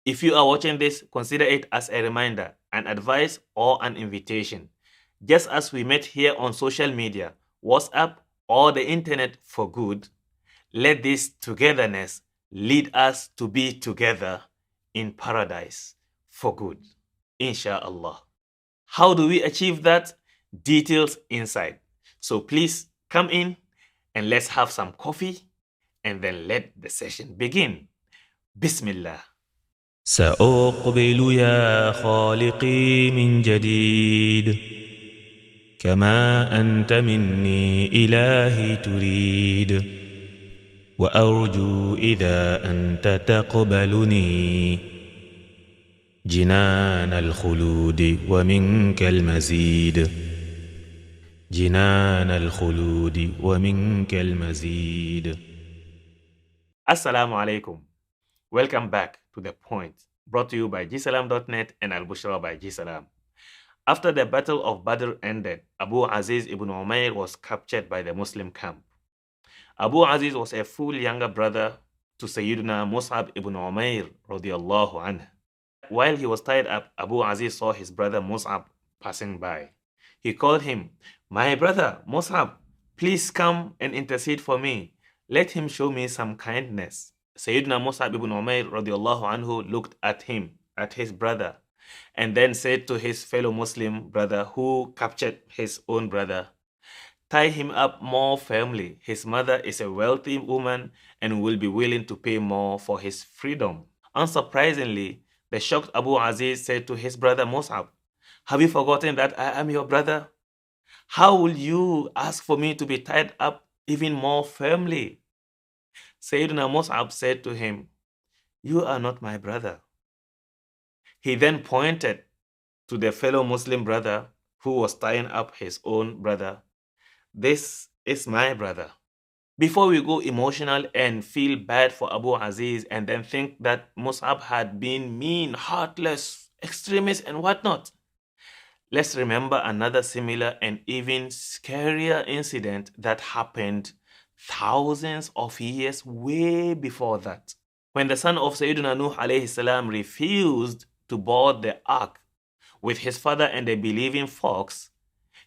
If you are watching this, consider it as a reminder, an advice, or an invitation. Just as we met here on social media, WhatsApp, or the internet for good, let this togetherness lead us to be together in paradise for good, inshallah. How do we achieve that? Details inside. So please come in and let's have some coffee and then let the session begin. Bismillah. سأقبل يا خالقي من جديد كما أنت مني إلهي تريد وأرجو إذا أنت تقبلني جنان الخلود ومنك المزيد جنان الخلود ومنك المزيد. Assalamu alaikum. Welcome back to The Point, brought to you by gsalam.net and Al-Bushra by gsalam. After the Battle of Badr ended, Abu Aziz ibn Umair was captured by the Muslim camp. Abu Aziz was a full younger brother to Sayyidina Mus'ab ibn Umair radiallahu anhu. While he was tied up, Abu Aziz saw his brother Mus'ab passing by. He called him, "My brother Mus'ab, please come and intercede for me. Let him show me some kindness." Sayyidina Mus'ab ibn Umair radiallahu anhu looked at him, at his brother, and then said to his fellow Muslim brother who captured his own brother, "Tie him up more firmly. His mother is a wealthy woman and will be willing to pay more for his freedom." Unsurprisingly, the shocked Abu Aziz said to his brother Mus'ab, "Have you forgotten that I am your brother? How will you ask for me to be tied up even more firmly?" Sayyidina Mus'ab said to him, "You are not my brother." He then pointed to the fellow Muslim brother who was tying up his own brother. "This is my brother." Before we go emotional and feel bad for Abu Aziz and then think that Mus'ab had been mean, heartless, extremist and whatnot, let's remember another similar and even scarier incident that happened thousands of years way before that. When the son of Sayyidina Nuh alayhi salam refused to board the ark with his father and the believing folks,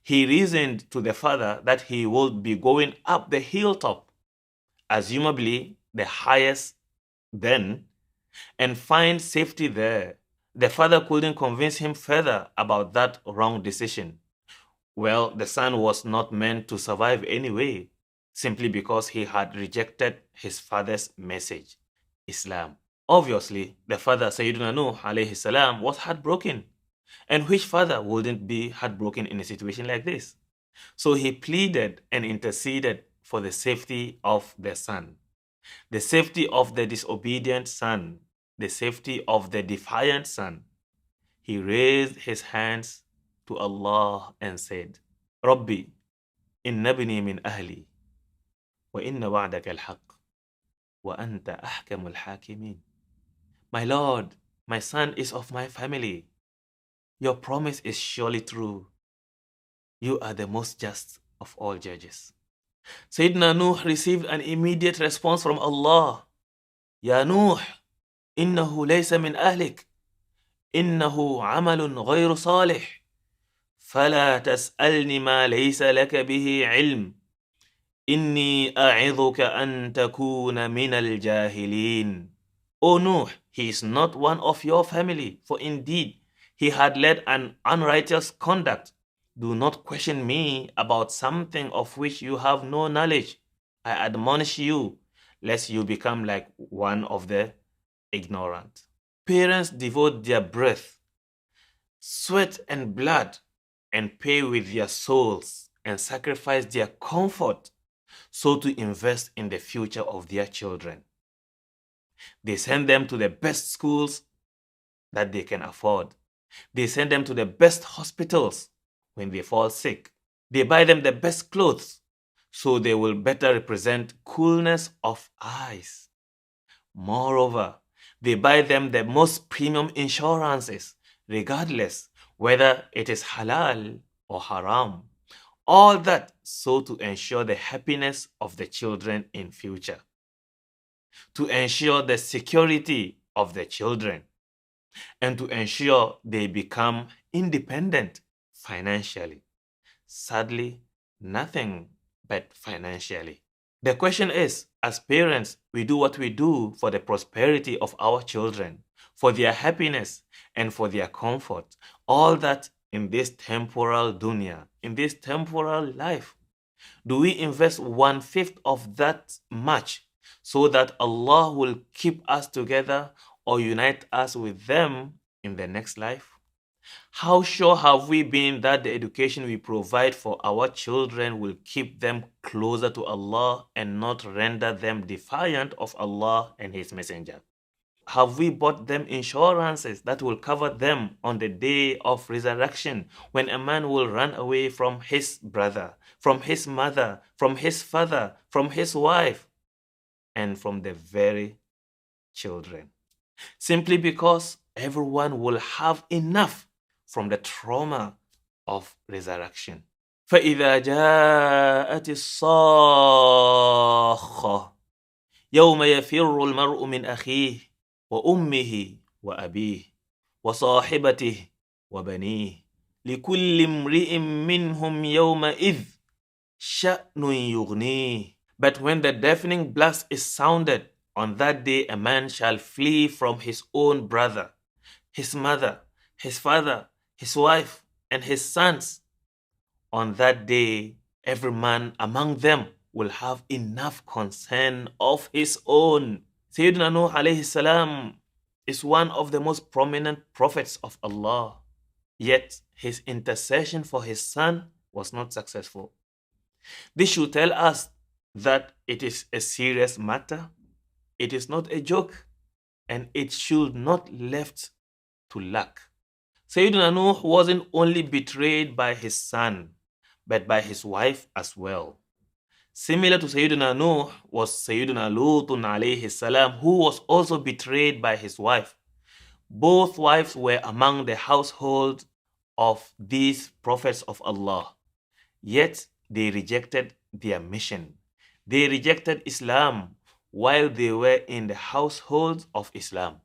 he reasoned to the father that he would be going up the hilltop, assumably the highest then, and find safety there. The father couldn't convince him further about that wrong decision. Well, the son was not meant to survive anyway, simply because he had rejected his father's message, Islam. Obviously, the father, Sayyidina Nuh alayhi salam, was heartbroken. And which father wouldn't be heartbroken in a situation like this? So he pleaded and interceded for the safety of the son, the safety of the disobedient son, the safety of the defiant son. He raised his hands to Allah and said, "Rabbi, inna bini min ahli, wa inna wa'daka al-haq, wa anta ahkamul hakimin." My Lord, my son is of my family. Your promise is surely true. You are the most just of all judges. Sayyidina Nuh received an immediate response from Allah. "Ya Nuh, innahu laysa min ahlik. Innahu amalun ghayru salih. فلا تسألني ما ليس لك به علم. إني أعظك أن تكون من الجاهلين." O Nuh, he is not one of your family, for indeed he had led an unrighteous conduct. Do not question me about something of which you have no knowledge. I admonish you, lest you become like one of the ignorant. Parents devote their breath, sweat and blood, and pay with their souls and sacrifice their comfort so to invest in the future of their children. They send them to the best schools that they can afford. They send them to the best hospitals when they fall sick. They buy them the best clothes so they will better represent coolness of eyes. Moreover, they buy them the most premium insurances, regardless whether it is halal or haram. All that so to ensure the happiness of the children in future, to ensure the security of the children. and to ensure they become independent financially. Sadly, nothing but financially. The question is, as parents, we do what we do for the prosperity of our children, for their happiness and for their comfort. All that in this temporal dunya, in this temporal life. Do we invest 1/5 of that much so that Allah will keep us together or unite us with them in the next life? How sure have we been that the education we provide for our children will keep them closer to Allah and not render them defiant of Allah and His Messenger? Have we bought them insurances that will cover them on the day of resurrection when a man will run away from his brother, from his mother, from his father, from his wife, and from the very children? Simply because everyone will have enough from the trauma of resurrection. فإذا جاءت الصاخة يوم يفر المرء من أخيه وأمه وأبيه وصاحبته وبنيه لكل امرئ منهم يومئذ شأن يغنيه. But when the deafening blast is sounded, on that day a man shall flee from his own brother, his mother, his father, his wife, and his sons. On that day, every man among them will have enough concern of his own. Sayyidina Nuh alayhi salam is one of the most prominent prophets of Allah. Yet his intercession for his son was not successful. This should tell us that it is a serious matter. It is not a joke, and it should not left to luck. Sayyidina Nuh wasn't only betrayed by his son, but by his wife as well. Similar to Sayyidina Nuh was Sayyidina Lutun alayhi salam, who was also betrayed by his wife. Both wives were among the household of these prophets of Allah. Yet they rejected their mission. They rejected Islam while they were in the household of Islam.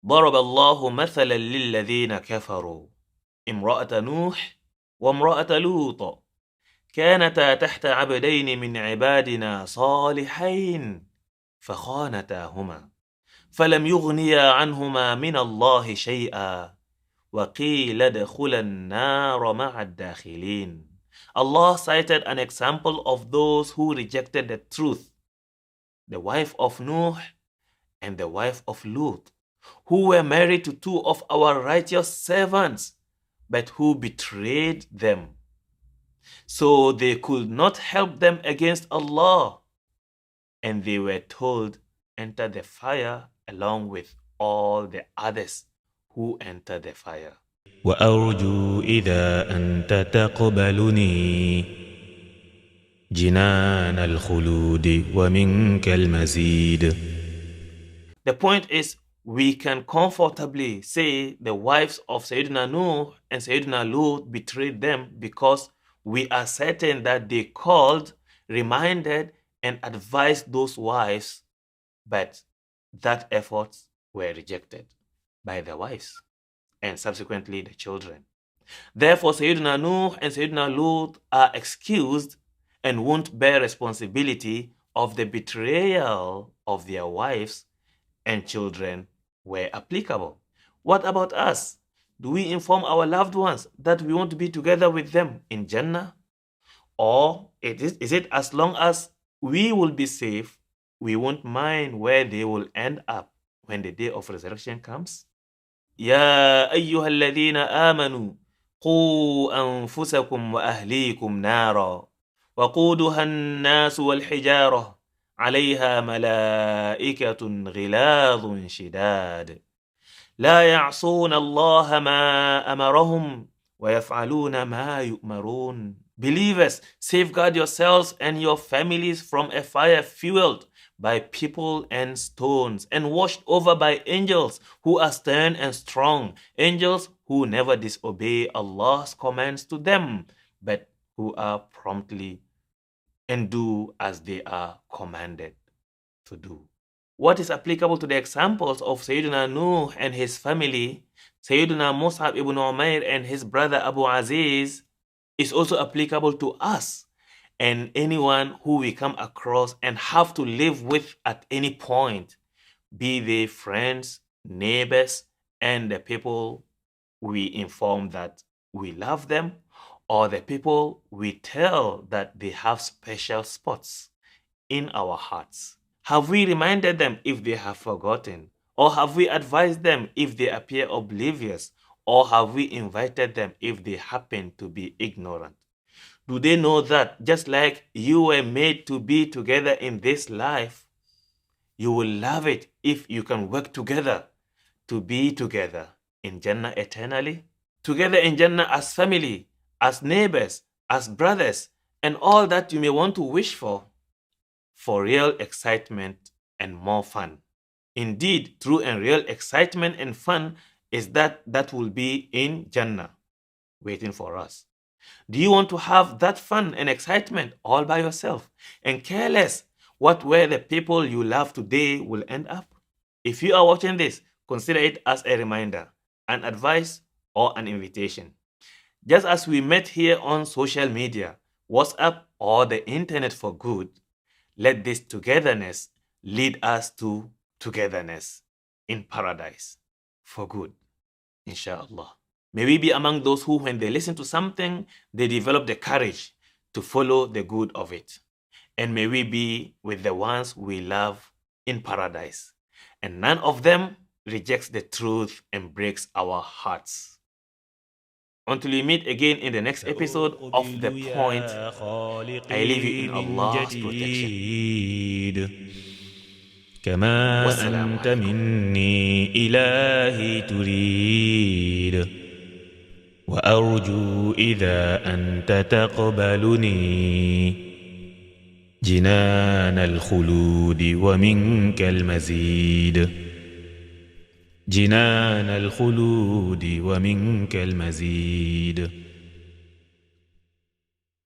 ضرب الله مثلا للذين كفروا امرأة نوح وامرأة لوط كانتا تحت عبدين من عبادنا صالحين فخانتاهما فلم يغنيا عنهما من الله شيئا وقيل ادخلا النار مع الداخلين. Allah cited an example of those who rejected the truth, the wife of Nuh and the wife of Lut, who were married to two of our righteous servants, but who betrayed them. So they could not help them against Allah, and they were told, enter the fire along with all the others who entered the fire. وأرجو إذا أنت تقبلني جنان الخلود ومنك المزيد. The point is, we can comfortably say the wives of Sayyidina Nuh and Sayyidina Lut betrayed them because we are certain that they called, reminded, and advised those wives, but that efforts were rejected by the wives and subsequently the children. Therefore, Sayyidina Nuh and Sayyidina Lut are excused and won't bear responsibility of the betrayal of their wives and children were applicable. What about us? Do we inform our loved ones that we want to be together with them in Jannah? Or is it as long as we will be safe, we won't mind where they will end up when the day of resurrection comes? يا أيها الذين آمنوا قوا أنفسكم وأهليكم نارا وقودها الناس والحجارة عليها ملائكة غلاظ شداد لا يعصون الله ما أمرهم ويفعلون ما يؤمرون. Believers, safeguard yourselves and your families from a fire fueled by people and stones and watched over by angels who are stern and strong, angels who never disobey Allah's commands to them, but who are promptly and do as they are commanded to do. What is applicable to the examples of Sayyidina Nuh and his family Sayyidina Mus'ab ibn Umair and his brother Abu Aziz is also applicable to us and anyone who we come across and have to live with at any point, be they friends, neighbors, and the people we inform that we love them, or the people we tell that they have special spots in our hearts. Have we reminded them if they have forgotten? Or have we advised them if they appear oblivious? Or have we invited them if they happen to be ignorant? Do they know that just like you were made to be together in this life, you will love it if you can work together to be together in Jannah eternally? Together in Jannah as family, as neighbors, as brothers, and all that you may want to wish for real excitement and more fun. Indeed, true and real excitement and fun is that will be in Jannah waiting for us. Do you want to have that fun and excitement all by yourself and careless what where the people you love today will end up? If you are watching this, consider it as a reminder, an advice, or an invitation. Just as we met here on social media, WhatsApp, or the internet for good, let this togetherness lead us to togetherness in paradise for good, inshallah. May we be among those who, when they listen to something, they develop the courage to follow the good of it. And may we be with the ones we love in paradise. And none of them rejects the truth and breaks our hearts. Until we meet again in the next episode of The Point, I leave you in Allah's protection. كما والسلام أنت عليكم. مني إلهي تريد وأرجو إذا أنت تقبلني جنان الخلود ومنك المزيد جنان الخلود ومنك المزيد